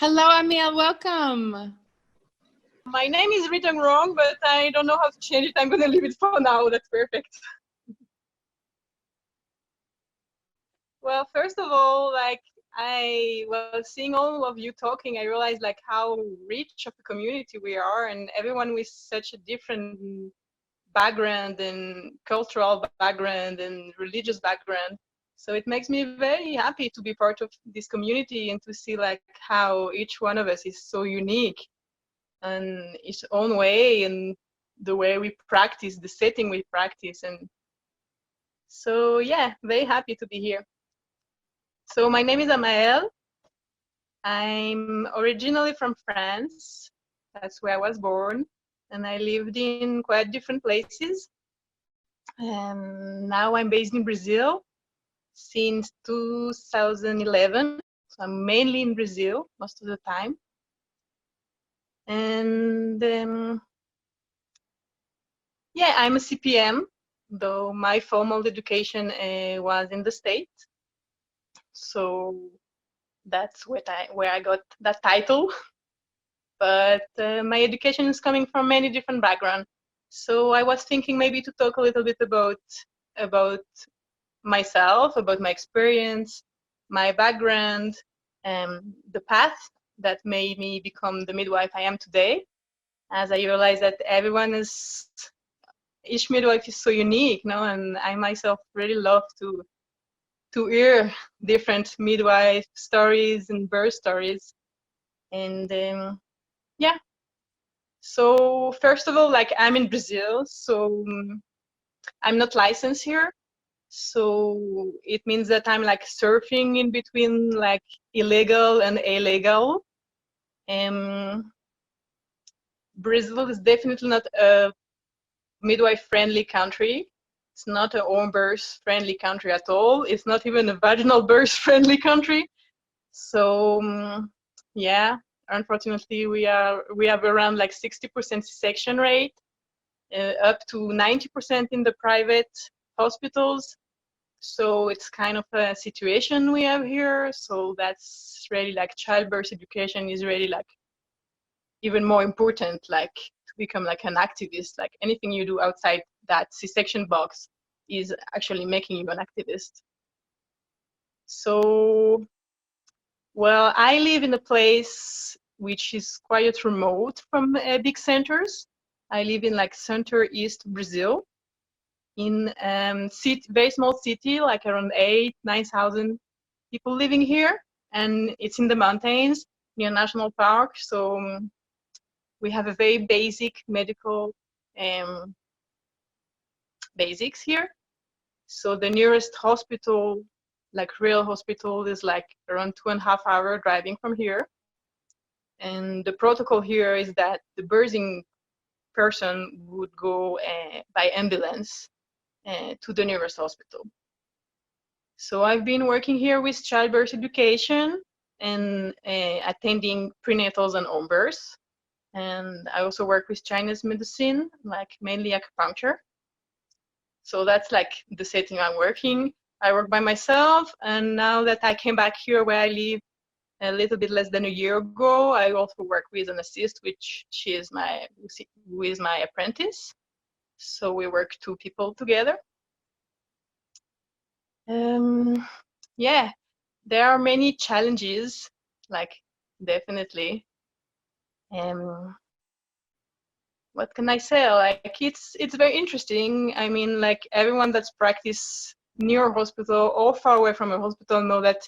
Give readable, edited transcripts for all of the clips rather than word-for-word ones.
Hello, Amael. Welcome. My name is written wrong, but I don't know how to change it. I'm going to leave it for now. That's perfect. Well, first of all, I was seeing all of you talking, I realized how rich of a community we are, and everyone with such a different background and cultural background and religious background. So it makes me very happy to be part of this community and to see how each one of us is so unique and its own way, and the way we practice, the setting we practice. And so, yeah, very happy to be here. So my name is Amael. I'm originally from France. That's where I was born. And I lived in quite different places. And now I'm based in Brazil since 2011. So I'm mainly in Brazil most of the time. And yeah, I'm a CPM, though my formal education was in the States. So that's where I got that title. But my education is coming from many different backgrounds. So I was thinking maybe to talk a little bit about myself, about my experience, my background, and the path that made me become the midwife I am today. As I realized that each midwife is so unique, no? And I myself really love to hear different midwife stories and birth stories. And yeah. So first of all, I'm in Brazil, so I'm not licensed here. So it means that I'm surfing in between illegal and illegal. Brazil is definitely not a midwife-friendly country. It's not a home birth friendly country at all. It's not even a vaginal birth friendly country. So yeah, unfortunately, we have around 60% C-section rate, up to 90% in the private hospitals. So it's kind of a situation we have here. So that's really childbirth education is really even more important, to become an activist. Anything you do outside that C-section box is actually making you an activist. So, well, I live in a place which is quite remote from big centers. I live in center east Brazil, in very small city, around 8,000-9,000 people living here, and it's in the mountains near national park. So we have a very basic medical basics here. So the nearest hospital, real hospital, is around 2.5 hours driving from here. And the protocol here is that the birthing person would go by ambulance to the nearest hospital. So I've been working here with childbirth education and attending prenatals and home births. And I also work with Chinese medicine, mainly acupuncture. So that's the setting I'm working. I work by myself, and now that I came back here where I live a little bit less than a year ago, I also work with an assist, which she is who is my apprentice. So we work 2 people together. Yeah, there are many challenges, definitely. What can I say? It's very interesting. I mean, everyone that's practiced near a hospital or far away from a hospital know that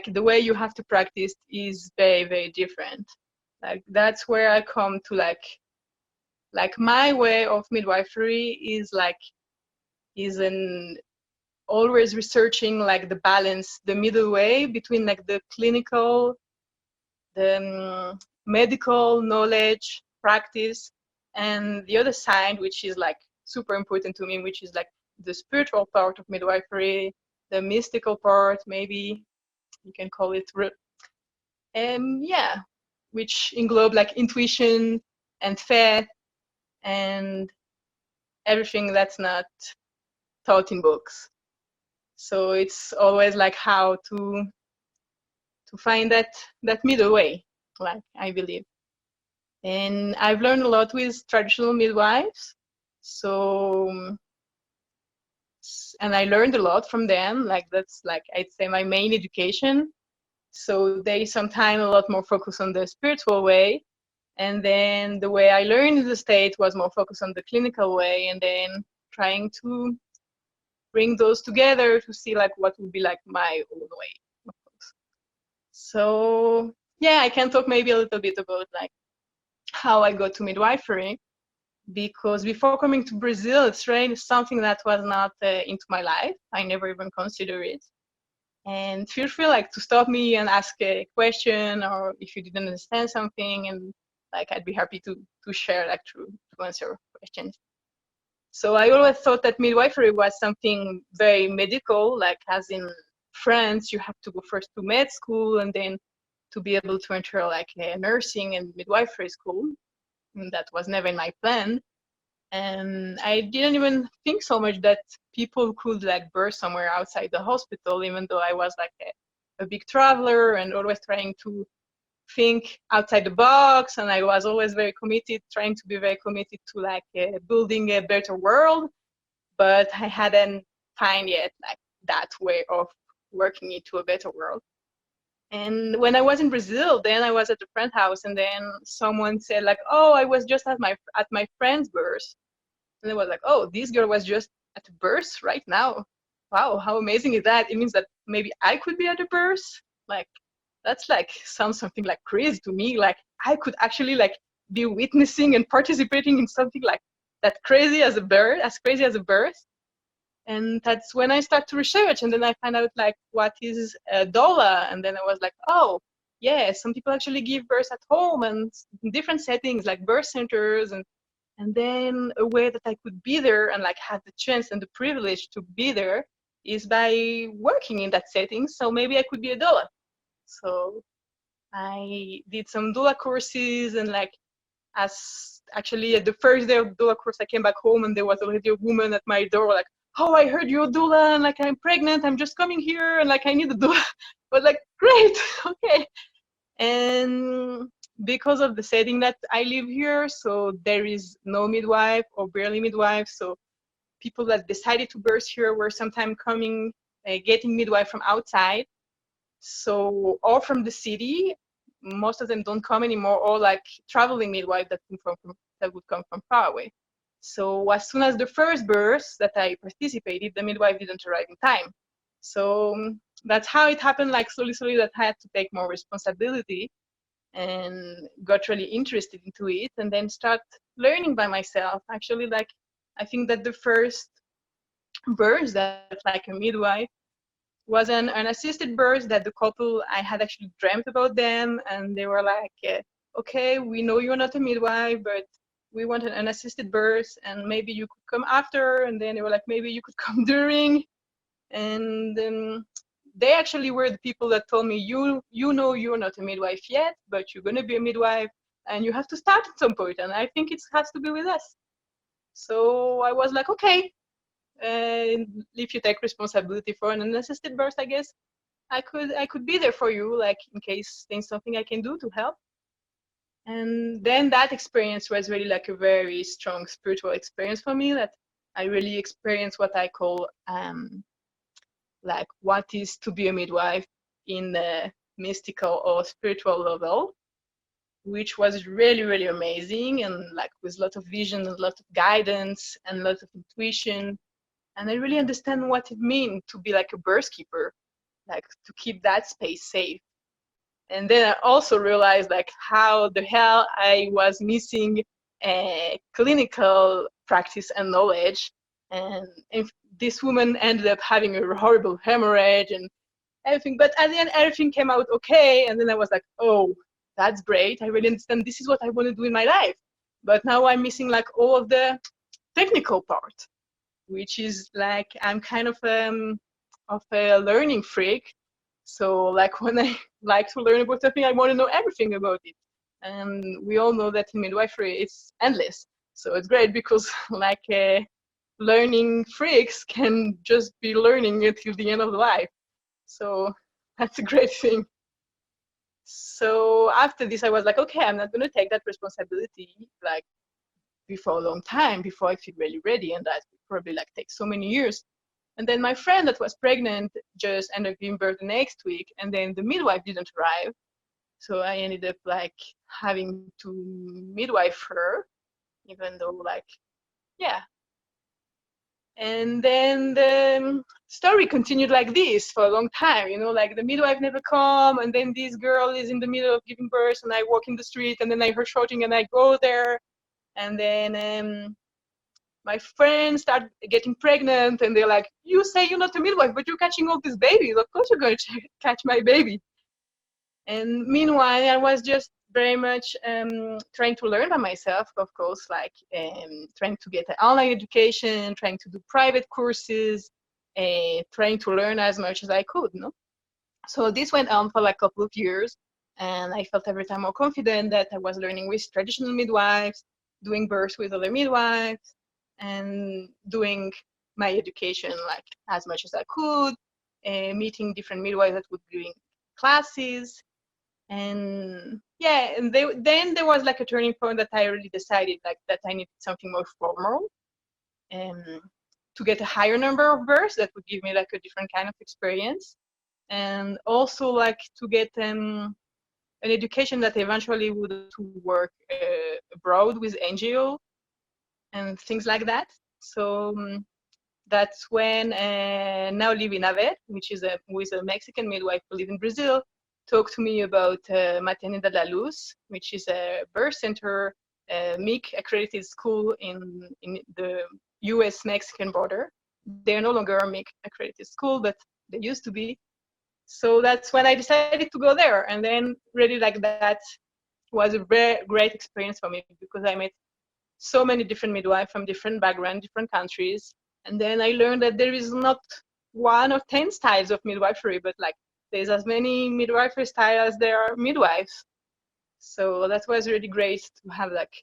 the way you have to practice is very, very different. That's where I come to my way of midwifery is an always researching the balance, the middle way between the clinical, the medical knowledge, practice, and the other side, which is super important to me, which is the spiritual part of midwifery, the mystical part, maybe you can call it, yeah, which englobe intuition and faith and everything that's not taught in books. So it's always how to find that middle way, like I believe. And I've learned a lot with traditional midwives. So, and I learned a lot from them. Like that's like I'd say my main education. So they sometimes a lot more focus on the spiritual way. And then the way I learned in the States was more focused on the clinical way, and then trying to bring those together to see like what would be like my own way, of course. So yeah, I can talk maybe a little bit about like how I got to midwifery, because before coming to Brazil, it's really something that was not into my life. I never even considered it. And feel free like to stop me and ask a question, or if you didn't understand something, and like I'd be happy to share like to answer questions. So I always thought that midwifery was something very medical, like as in France, you have to go first to med school and then to be able to enter like a nursing and midwifery school. And that was never in my plan. And I didn't even think so much that people could like birth somewhere outside the hospital, even though I was like a big traveler and always trying to think outside the box. And I was always very committed, trying to be very committed to like building a better world. But I hadn't found yet like that way of working into a better world. And when I was in Brazil, then I was at a friend's house, and then someone said like, "Oh, I was just at my friend's birth." And I was like, "Oh, this girl was just at a birth right now. Wow, how amazing is that? It means that maybe I could be at a birth. Like, that's like sounds something like crazy to me. Like I could actually like be witnessing and participating in something like that crazy as crazy as a birth." And that's when I start to research, and then I find out like what is a doula, and then I was like, oh yeah, some people actually give birth at home and in different settings like birth centers, and then a way that I could be there and like have the chance and the privilege to be there is by working in that setting. So maybe I could be a doula. So I did some doula courses, and like as actually at the first day of doula course, I came back home and there was already a woman at my door like, "Oh, I heard you're a doula, and like I'm pregnant, I'm just coming here, and like I need a doula." But like, great, okay. And because of the setting that I live here, so there is no midwife or barely midwife. So people that decided to birth here were sometimes coming, getting midwife from outside. So, or from the city, most of them don't come anymore, or like traveling midwife that would come from far away. So as soon as the first birth that I participated, the midwife didn't arrive in time. So that's how it happened, like slowly that I had to take more responsibility and got really interested into it, and then start learning by myself. Actually, like I think that the first birth that like a midwife was an assisted birth that the couple, I had actually dreamt about them, and they were like, okay, we know you're not a midwife, but we want an assisted birth, and maybe you could come after. And then they were like, maybe you could come during. And they actually were the people that told me, you know you're not a midwife yet, but you're going to be a midwife, and you have to start at some point, and I think it has to be with us. So I was like, okay, if you take responsibility for an unassisted birth, I guess I could be there for you, like in case there's something I can do to help. And then that experience was really like a very strong spiritual experience for me, that I really experienced what I call like what is to be a midwife in the mystical or spiritual level, which was really amazing, and like with a lot of vision, a lot of guidance, and a lot of intuition. And I really understand what it means to be like a birth keeper, like to keep that space safe. And then I also realized like how the hell I was missing a clinical practice and knowledge. And if this woman ended up having a horrible hemorrhage and everything, but at the end everything came out okay. And then I was like, oh, that's great. I really understand this is what I want to do in my life. But now I'm missing like all of the technical part, which is like I'm kind of a learning freak. So like when I like to learn about something, I want to know everything about it. And we all know that in midwifery it's endless. So it's great because like learning freaks can just be learning until the end of the life. So that's a great thing. So after this, I was like, okay, I'm not going to take that responsibility like before a long time before I feel really ready, and that would probably like take so many years. And then my friend that was pregnant just ended up giving birth the next week, and then the midwife didn't arrive. So I ended up like having to midwife her, even though like, yeah. And then the story continued like this for a long time, you know, like the midwife never come, and then this girl is in the middle of giving birth, and I walk in the street, and then I hear shouting, and I go there, and then my friends start getting pregnant, and they're like, you say you're not a midwife, but you're catching all these babies. Of course you're going to catch my baby. And meanwhile, I was just very much trying to learn by myself, of course, like trying to get an online education, trying to do private courses, trying to learn as much as I could, no? So this went on for like a couple of years, and I felt every time more confident that I was learning with traditional midwives, doing births with other midwives, and doing my education like as much as I could, meeting different midwives that would be doing classes. And yeah, and then there was like a turning point that I really decided like that I needed something more formal, um, to get a higher number of births that would give me like a different kind of experience, and also like to get an education that eventually would to work abroad with NGO and things like that. So that's when now live in Ave, which is with a Mexican midwife who live in Brazil, talked to me about Maternidad de la Luz, which is a birth center, MIC accredited school in the US-Mexican border. They're no longer a MIC accredited school, but they used to be. So that's when I decided to go there. And then really like that was a very great experience for me, because I met so many different midwives from different backgrounds, different countries. And then I learned that there is not 1 or 10 styles of midwifery, but like there's as many midwifery styles as there are midwives. So that was really great to have like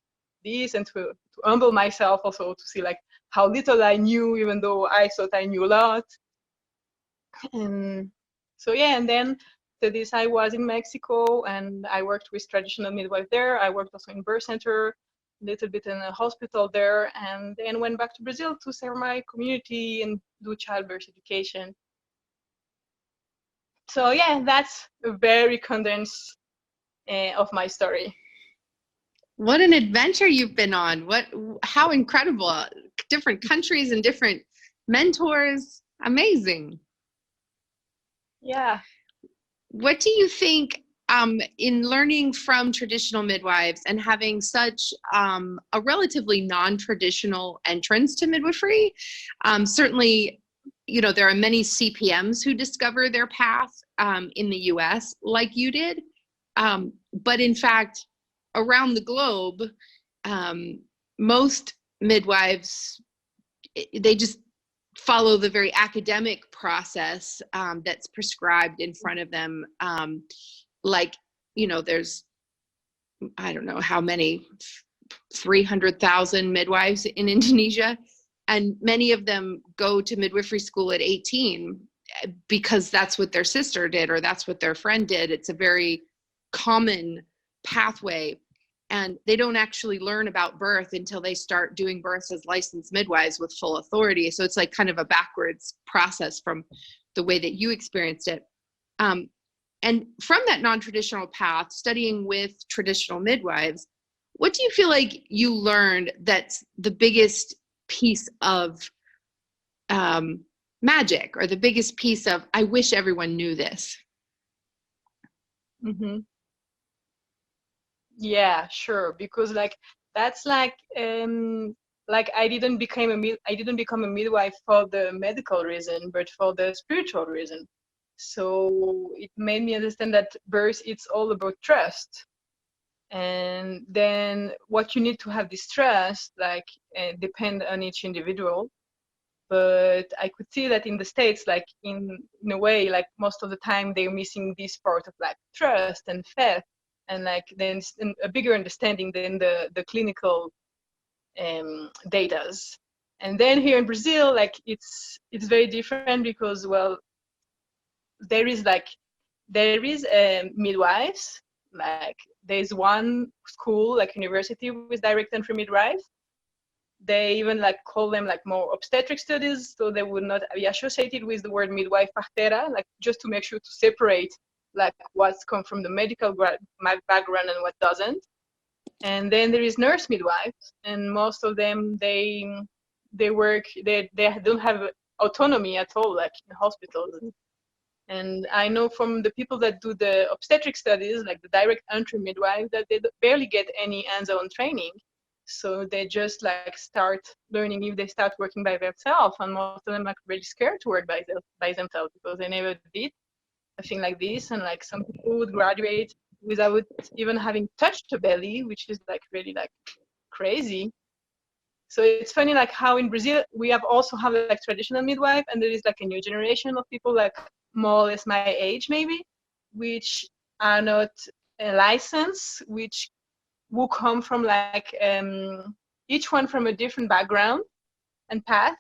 this, and to humble myself also, to see like how little I knew, even though I thought I knew a lot. And so yeah, and then to this I was in Mexico, and I worked with traditional midwife there. I worked also in birth center, a little bit in a hospital there, and then went back to Brazil to serve my community and do childbirth education. So yeah, that's a very condensed of my story. What an adventure you've been on. How incredible. Different countries and different mentors. Amazing. Yeah. What do you think in learning from traditional midwives and having such a relatively non-traditional entrance to midwifery? Certainly, you know, there are many CPMs who discover their path in the US like you did. But in fact, around the globe, most midwives, they just follow the very academic process that's prescribed in front of them. Like, you know, there's, I don't know how many, 300,000 midwives in Indonesia, and many of them go to midwifery school at 18 because that's what their sister did or that's what their friend did. It's a very common pathway, and they don't actually learn about birth until they start doing births as licensed midwives with full authority. So it's like kind of a backwards process from the way that you experienced it. And from that non-traditional path, studying with traditional midwives, what do you feel like you learned that's the biggest piece of magic, or the biggest piece of, I wish everyone knew this? Mm-hmm. Yeah, sure. Because like that's like I didn't become a midwife for the medical reason, but for the spiritual reason. So it made me understand that birth, it's all about trust. And then what you need to have this trust, like depend on each individual. But I could see that in the States, like in a way, like most of the time they're missing this part of like trust and faith, and like then a bigger understanding than the clinical datas. And then here in Brazil, like it's very different, because well, there is like there is midwives. Like there's one school, like university, with direct entry midwives. They even like call them like more obstetric studies, so they would not be associated with the word midwife partera, like just to make sure to separate like what's come from the medical background and what doesn't. And then there is nurse midwives, and most of them they work, they don't have autonomy at all, like in hospitals. And I know from the people that do the obstetric studies, like the direct entry midwives, that they barely get any hands-on training. So they just like start learning if they start working by themselves, and most of them are really scared to work by themselves because they never did a thing like this. And like some people would graduate without even having touched a belly, which is like really like crazy. So it's funny like how in Brazil we have also have like traditional midwife, and there is like a new generation of people like more or less my age maybe, which are not licensed, which will come from like each one from a different background and path.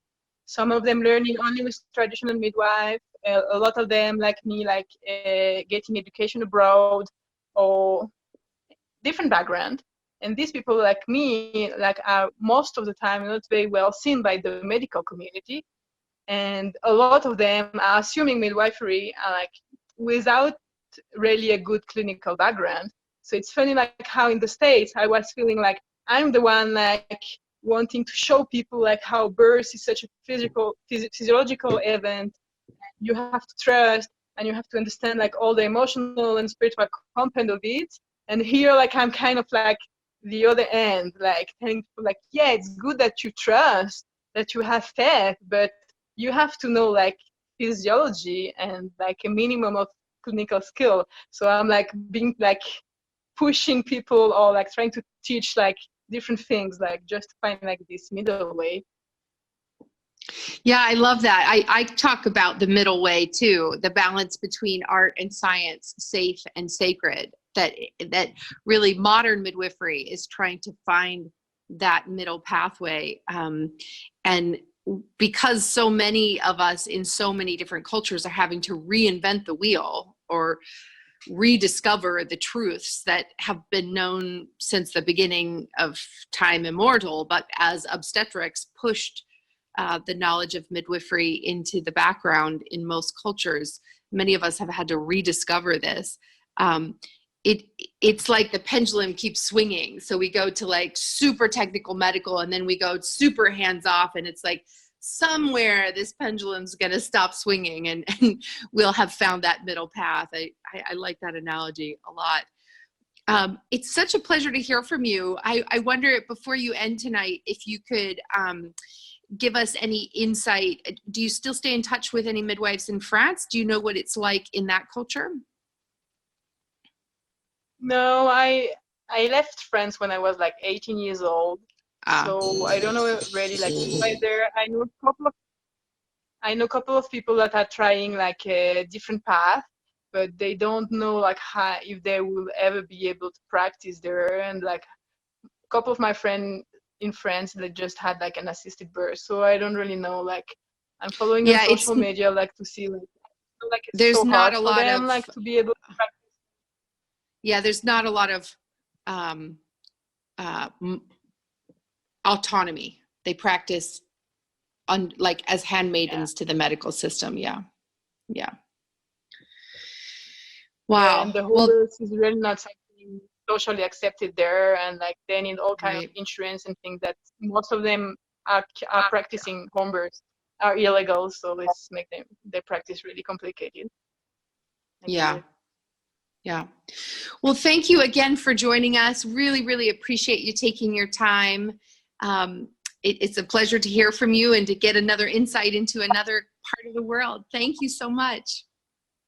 Some of them learning only with traditional midwife, a lot of them like me like getting education abroad or different background. And these people like me like are most of the time not very well seen by the medical community, and a lot of them are assuming midwifery like without really a good clinical background. So it's funny like how in the States I was feeling like I'm the one like wanting to show people like how birth is such a physiological event. You have to trust and you have to understand like all the emotional and spiritual component of it. And here like I'm kind of like the other end, like telling people like, yeah, it's good that you trust, that you have faith, but you have to know like physiology and like a minimum of clinical skill. So I'm like being like pushing people or like trying to teach like different things, like just find like this middle way. Yeah, I love that. I talk about the middle way too, the balance between art and science, safe and sacred, that really modern midwifery is trying to find that middle pathway. And because so many of us in so many different cultures are having to reinvent the wheel or rediscover the truths that have been known since the beginning of time immortal, but as obstetrics pushed the knowledge of midwifery into the background in most cultures, many of us have had to rediscover this. It's like the pendulum keeps swinging. So we go to like super technical medical, and then we go super hands off, and it's like somewhere this pendulum's going to stop swinging, and we'll have found that middle path. I like that analogy a lot. It's such a pleasure to hear from you. I wonder, before you end tonight, if you could give us any insight. Do you still stay in touch with any midwives in France? Do you know what it's like in that culture? No, I left France when I was like 18 years old. So I don't know really like there. I know a couple of people that are trying like a different path, but they don't know like how, if they will ever be able to practice there. And like a couple of my friends in France that just had like an assisted birth. So I don't really know. Like I'm following on social media like to see like it's there's so not hard a for lot them of like to be able to practice. Yeah, there's not a lot of autonomy. They practice on like as handmaidens to the medical system. Yeah. Wow. Yeah, and the whole birth is really not something socially accepted there, and like they need all kind of insurance and things that most of them are practicing home births are illegal, so let's make their practice really complicated. Yeah. Well, thank you again for joining us. Really, really appreciate you taking your time. It's a pleasure to hear from you and to get another insight into another part of the world. Thank you so much.